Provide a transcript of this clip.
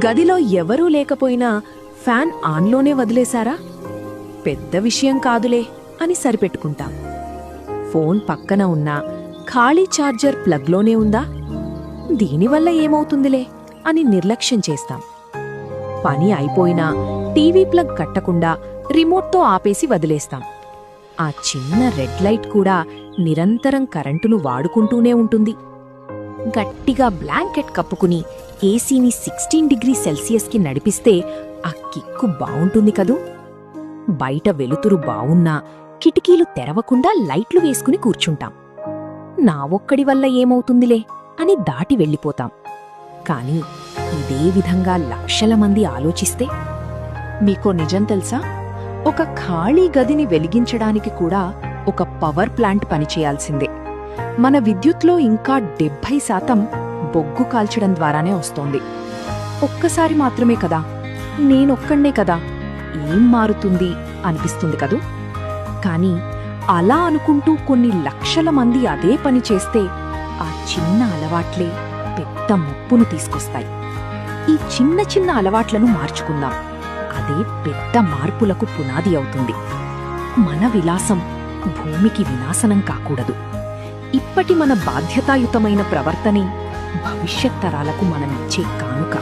గదిలో ఎవరూ లేకపోయినా ఫ్యాన్ ఆన్లోనే వదిలేశారా? పెద్ద విషయం కాదులే అని సరిపెట్టుకుంటాం. ఫోన్ పక్కన ఉన్నా ఖాళీ ఛార్జర్ ప్లగ్లోనే ఉందా? దీనివల్ల ఏమవుతుందిలే అని నిర్లక్ష్యం చేస్తాం. పని అయిపోయినా టీవీ ప్లగ్ కట్టకుండా రిమోట్తో ఆపేసి వదిలేస్తాం. ఆ చిన్న రెడ్ లైట్ కూడా నిరంతరం కరెంటును వాడుకుంటూనే ఉంటుంది. గట్టిగా బ్లాంకెట్ కప్పుకుని ఏసీని 16 డిగ్రీ సెల్సియస్కి నడిపిస్తే ఆ కిక్కు బావుంటుంది కదూ. బయట వెలుతురు బావున్నా కిటికీలు తెరవకుండా లైట్లు వేసుకుని కూర్చుంటాం. నా ఒక్కడి వల్ల ఏమవుతుందిలే అని దాటి వెళ్ళిపోతాం. కాని ఇదే విధంగా లక్షల మంది ఆలోచిస్తే? మీకో నిజం తెలుసా? ఒక ఖాళీ గదిని వెలిగించడానికి కూడా ఒక పవర్ ప్లాంట్ పనిచేయాల్సిందే. మన విద్యుత్లో ఇంకా 70% బొగ్గు కాల్చడం ద్వారానే వస్తోంది. ఒక్కసారి మాత్రమే కదా, నేనొక్కడే కదా, ఏం మారుతుంది అనిపిస్తుంది కదూ. కాని అలా అనుకుంటూ కొన్ని లక్షల మంది అదే పని చేస్తే ఆ చిన్న అలవాట్లే పెద్ద ముప్పును తీసుకొస్తాయి. ఈ చిన్న చిన్న అలవాట్లను మార్చుకుందాం. అదే పెద్ద మార్పులకు పునాది అవుతుంది. మన విలాసం భూమికి వినాశనం కాకూడదు. ఇప్పటి మన బాధ్యతాయుతమైన ప్రవర్తనే భవిష్యత్ తరాలకు మనమిచ్చే కానుక.